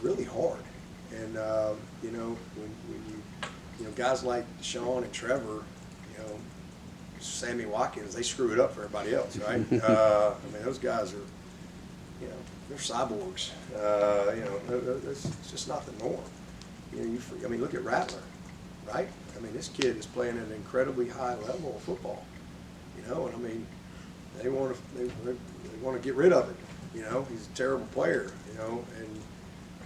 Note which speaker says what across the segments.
Speaker 1: really hard. And you know, when you know, guys like Sean and Trevor, you know, Sammy Watkins, they screw it up for everybody else, right? I mean, those guys are, you know, they're cyborgs. You know, it's just not the norm. You know, I mean, look at Rattler, right? I mean, this kid is playing at an incredibly high level of football. You know, and I mean, they want to get rid of it. You know, he's a terrible player. You know, and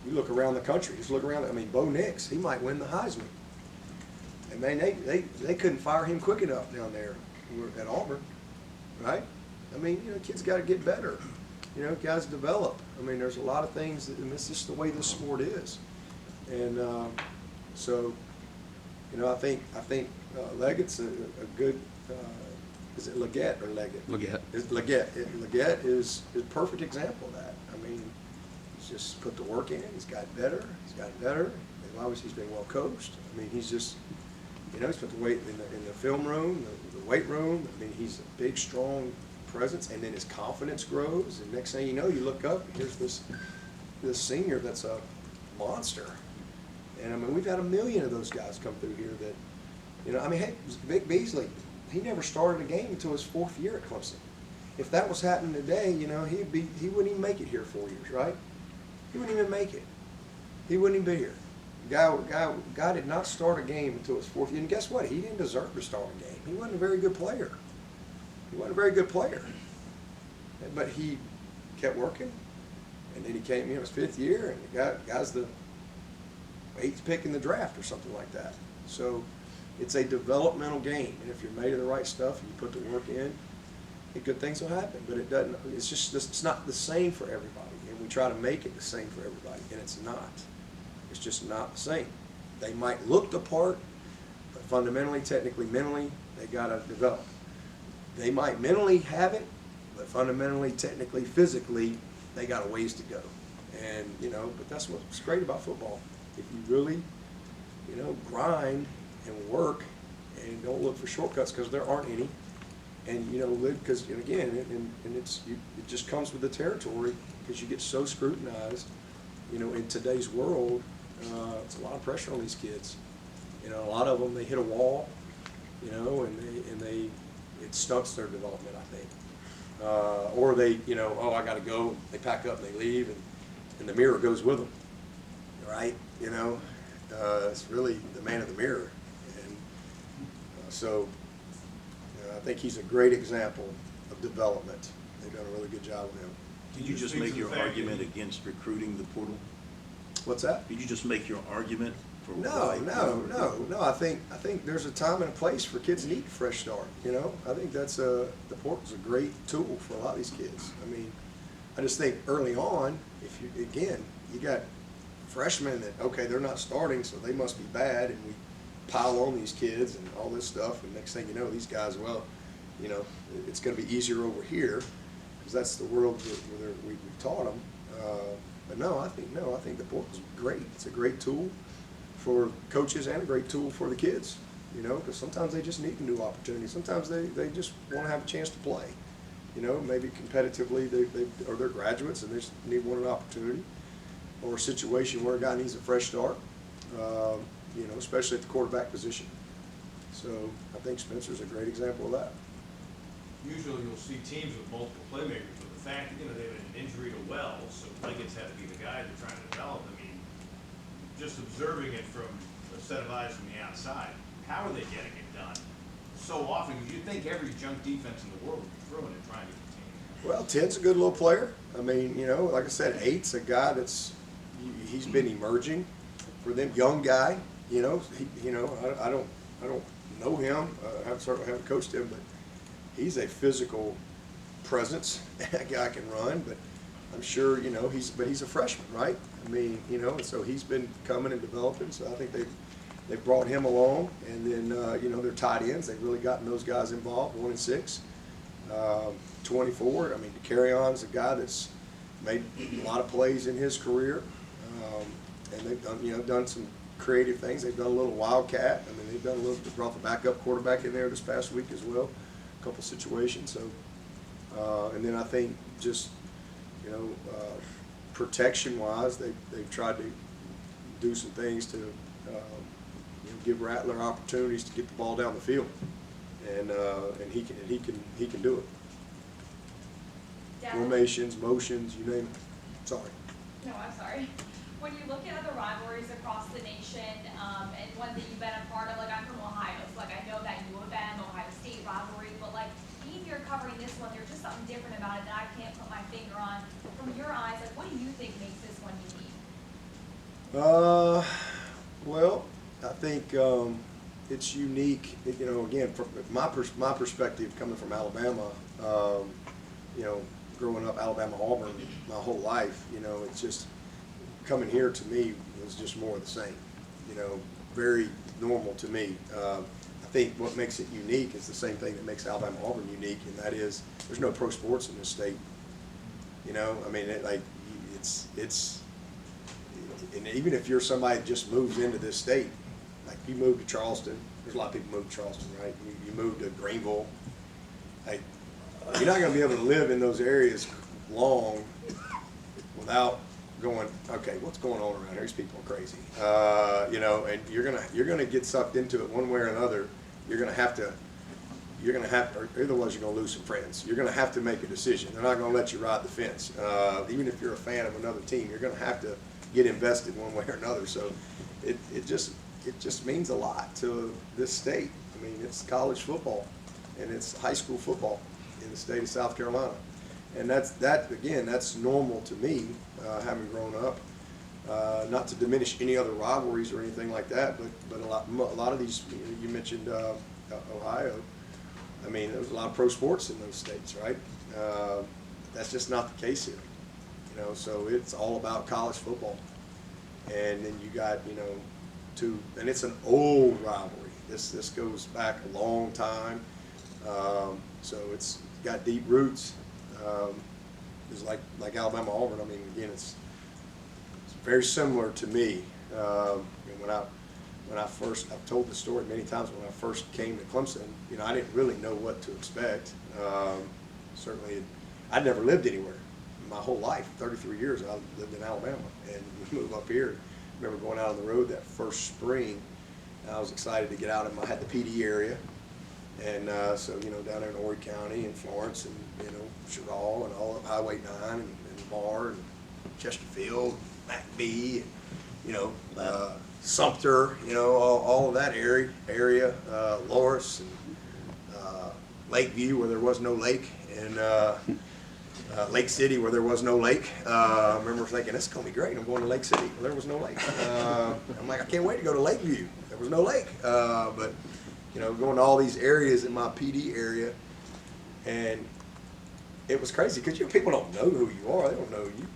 Speaker 1: you look around the country. Just look around. I mean, Bo Nix, he might win the Heisman. And man, they couldn't fire him quick enough down there at Auburn, right? I mean, you know, kids got to get better. You know, guys develop. I mean, there's a lot of things, and this is the way this sport is. And so, you know, I think Leggett's a good. Is it Leggett or Leggett?
Speaker 2: Leggett.
Speaker 1: Leggett is a perfect example of that. I mean, he's just put the work in. He's got better. He's gotten better. Obviously, he's been well coached. I mean, he's just, you know, he's put the weight in the film room, the weight room. I mean, he's a big, strong presence, and then his confidence grows. And next thing you know, you look up, and here's this senior that's a monster. And I mean, we've had a million of those guys come through here that, you know, I mean, hey, Vic Beasley, he never started a game until his 4th year at Clemson. If that was happening today, you know, he wouldn't even make it here 4 years, right? He wouldn't even make it. He wouldn't even be here. Guy did not start a game until his 4th year. And guess what? He didn't deserve to start a game. He wasn't a very good player. He wasn't a very good player. But he kept working, and then he came, you know, his 5th year, and the guy's the 8th pick in the draft or something like that. So it's a developmental game, and if you're made of the right stuff and you put the work in, good things will happen. But it doesn't. It's not the same for everybody, and we try to make it the same for everybody, and it's not. It's just not the same. They might look the part, but fundamentally, technically, mentally, they gotta develop. They might mentally have it, but fundamentally, technically, physically, they got a ways to go. And you know, but that's what's great about football. If you really, you know, grind and work and don't look for shortcuts, because there aren't any. And you know, because again, and it just comes with the territory, because you get so scrutinized. You know, in today's world, it's a lot of pressure on these kids. You know, a lot of them, they hit a wall. You know, and it stunts their development, I think. Or they, you know, oh, I got to go. They pack up and they leave, and the mirror goes with them. Right? You know, it's really the man of the mirror, and so. I think he's a great example of development. They've done a really good job with him.
Speaker 3: Did you just make your argument against recruiting the portal?
Speaker 1: What's that?
Speaker 3: Did you just make your argument for
Speaker 1: No. I think there's a time and a place for kids that need a fresh start. You know, I think that's the portal's a great tool for a lot of these kids. I mean, I just think early on, if you got freshmen that, okay, they're not starting, so they must be bad, and we pile on these kids and all this stuff, and next thing you know, these guys, well, you know, it's going to be easier over here, because that's the world where we've taught them. But no, I think the portal's great. It's a great tool for coaches and a great tool for the kids. You know, because sometimes they just need a new opportunity. Sometimes they just want to have a chance to play. You know, maybe competitively they're graduates and they just need one opportunity, or a situation where a guy needs a fresh start. You know, especially at the quarterback position. So I think Spencer's a great example of that.
Speaker 4: Usually you'll see teams with multiple playmakers, but the fact that, you know, they have an injury to Wells, so Leggett's had to be the guy they're trying to develop. I mean, just observing it from a set of eyes from the outside, how are they getting it done so often? Because you'd think every junk defense in the world would be throwing it trying to get the team.
Speaker 1: Well, 10's a good little player. I mean, you know, like I said, 8's a guy he's been emerging for them, young guy. You know, I don't know him. I haven't coached him, but he's a physical presence. That guy can run, but I'm sure, you know, he's a freshman, right? I mean, you know, and so he's been coming and developing. So I think they've brought him along, and then you know, their tight ends, they've really gotten those guys involved. 1 and 6, 24. I mean, DeCarrion's a guy that's made a lot of plays in his career, and they've done some creative things. They've done a little wildcat. I mean, they brought the backup quarterback in there this past week as well, a couple situations. So, and then I think just, you know, protection-wise, they've tried to do some things to give Rattler opportunities to get the ball down the field, and he can do it.
Speaker 2: Dabo.
Speaker 1: Formations, motions, you name it. Sorry.
Speaker 2: No, I'm sorry. When you look at other rivalries across the nation, and one that you've been a part of, like I'm from Ohio, so like I know that U of M, Ohio State rivalry, but like being here covering this one, there's just something different about it that I can't put my finger on. From your eyes, like what do you think makes this one unique?
Speaker 1: Well, I think it's unique. You know, again, from my perspective, coming from Alabama, you know, growing up Alabama Auburn my whole life, you know, it's just coming here to me was just more of the same. You know, very normal to me. I think what makes it unique is the same thing that makes Alabama Auburn unique, and that is there's no pro sports in this state. You know, I mean, it's and even if you're somebody that just moves into this state, like you move to Charleston, there's a lot of people move to Charleston, right? You move to Greenville, like you're not going to be able to live in those areas long without going, okay, what's going on around here? These people are crazy, you know, and you're gonna get sucked into it one way or another. You're gonna have to, or otherwise you're gonna lose some friends. You're gonna have to make a decision. They're not gonna let you ride the fence. Even if you're a fan of another team, you're gonna have to get invested one way or another. So it just means a lot to this state. I mean, it's college football and it's high school football in the state of South Carolina. And that's normal to me, having grown up. Not to diminish any other rivalries or anything like that, but a lot of these, you mentioned Ohio. I mean, there's a lot of pro sports in those states, right? That's just not the case here. You know, so it's all about college football. And then you got, you know, and it's an old rivalry. This goes back a long time. So it's got deep roots. It's like Alabama Auburn. I mean, again, it's very similar to me. When I first, I've told the story many times. When I first came to Clemson, you know, I didn't really know what to expect. Certainly, I'd never lived anywhere my whole life. 33 years I lived in Alabama, and we moved up here. I remember going out on the road that first spring. And I was excited to get out of I had the PD area. And so, you know, down there in Horry County and Florence and, you know, Chagall and all of Highway 9 and Bar and Chesterfield, McBee, and, you know, Sumter, you know, all of that area, Loris and Lakeview where there was no lake, and Lake City where there was no lake. I remember thinking, this is going to be great. I'm going to Lake City where there was no lake. I'm like, I can't wait to go to Lakeview. There was no lake. But you know, going to all these areas in my PD area, and it was crazy because people don't know who you are. They don't know you.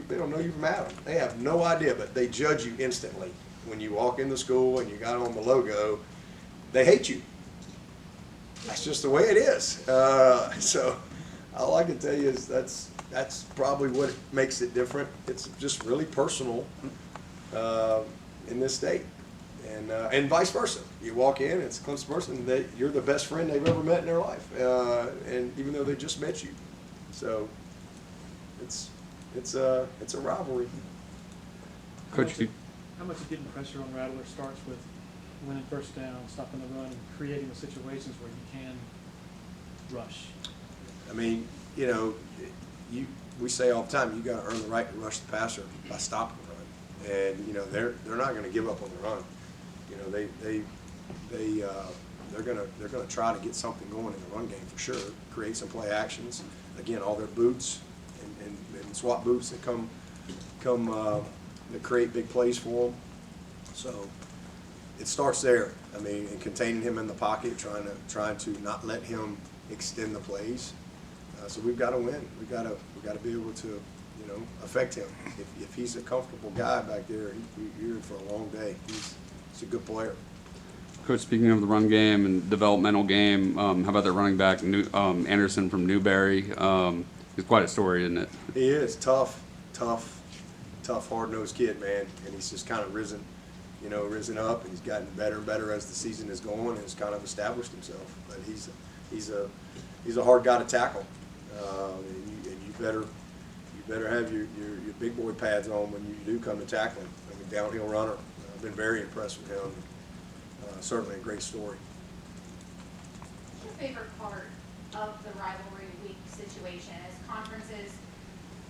Speaker 1: They don't know you from Adam. They have no idea, but they judge you instantly when you walk into school and you got on the logo. They hate you. That's just the way it is. So all I can tell you is that's probably what makes it different. It's just really personal in this state. And vice versa. You walk in, it's a Clemson person, you're the best friend they've ever met in their life, and even though they just met you. So it's a rivalry.
Speaker 5: Coach, how much of getting pressure on Rattler starts with winning first down, stopping the run, and creating the situations where you can rush? I
Speaker 1: mean, you know, we say all the time, you got to earn the right to rush the passer by stopping the run, and you know they're not going to give up on the run. You know, they're gonna try to get something going in the run game for sure. Create some play actions. Again, all their boots and swap boots that come that create big plays for them. So it starts there. I mean, and containing him in the pocket, trying to not let him extend the plays. So we've got to win. We got to be able to, you know, affect him. If he's a comfortable guy back there, you're in for a long day. He's a good player.
Speaker 5: Coach, speaking of the run game and developmental game, how about that running back, Anderson from Newberry? He's quite a story, isn't it?
Speaker 1: He is tough, hard-nosed kid, man, and he's just kind of risen up, and he's gotten better and better as the season is going, and has kind of established himself. But he's a hard guy to tackle, and you better have your big boy pads on when you do come to tackling. I mean, downhill runner. I've been very impressed with him. Certainly a great story.
Speaker 6: What's your favorite part of the rivalry week situation? As conferences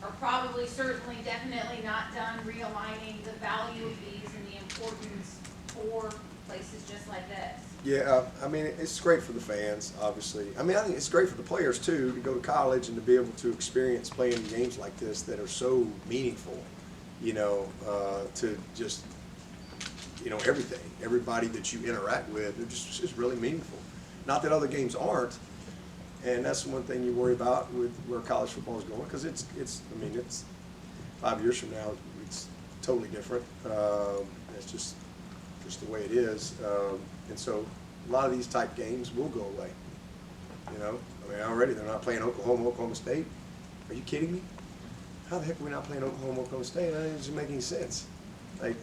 Speaker 6: are probably, certainly, definitely not done realigning the value of these and the importance for places just like this.
Speaker 1: Yeah, I mean, it's great for the fans, obviously. I mean, I think it's great for the players, too, to go to college and to be able to experience playing games like this that are so meaningful, you know, to just, you know, everything. Everybody that you interact with, it's just really meaningful. Not that other games aren't, and that's one thing you worry about with where college football is going, because it's, I mean, it's 5 years from now, it's totally different. It's just the way it is. And so a lot of these type games will go away. You know, I mean, already they're not playing Oklahoma State. Are you kidding me? How the heck are we not playing Oklahoma State? That doesn't make any sense. Like,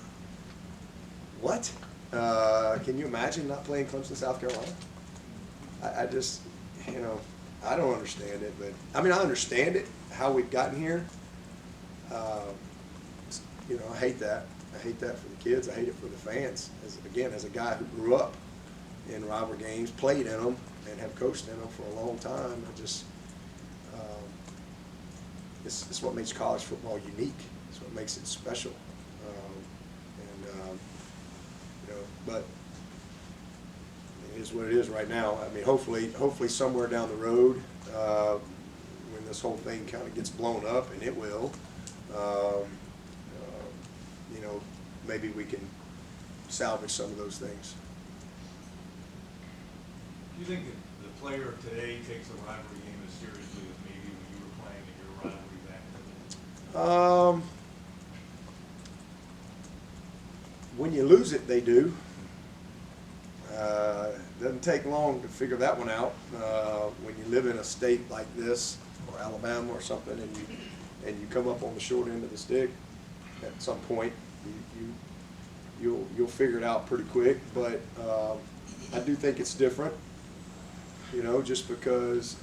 Speaker 1: what? Can you imagine not playing Clemson, South Carolina? I just, you know, I don't understand it, but I mean, I understand it, how we've gotten here. You know, I hate that. I hate that for the kids. I hate it for the fans. As a guy who grew up in rival games, played in them, and have coached in them for a long time, I just, it's what makes college football unique. It's what makes it special. You know, but it is what it is right now. I mean, hopefully somewhere down the road, when this whole thing kind of gets blown up, and it will, you know, maybe we can salvage some of those things.
Speaker 4: Do you think that the player of today takes a rivalry game as seriously as maybe when you were playing in your rivalry back then?
Speaker 1: When you lose it, they do. Doesn't take long to figure that one out. When you live in a state like this, or Alabama or something, and you come up on the short end of the stick, at some point, you'll figure it out pretty quick. But I do think it's different, you know, just because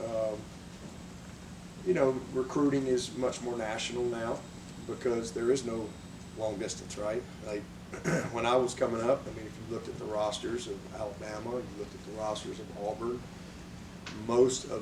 Speaker 1: you know, recruiting is much more national now because there is no long distance, right? Like when I was coming up, I mean, if you looked at the rosters of Alabama, you looked at the rosters of Auburn, most of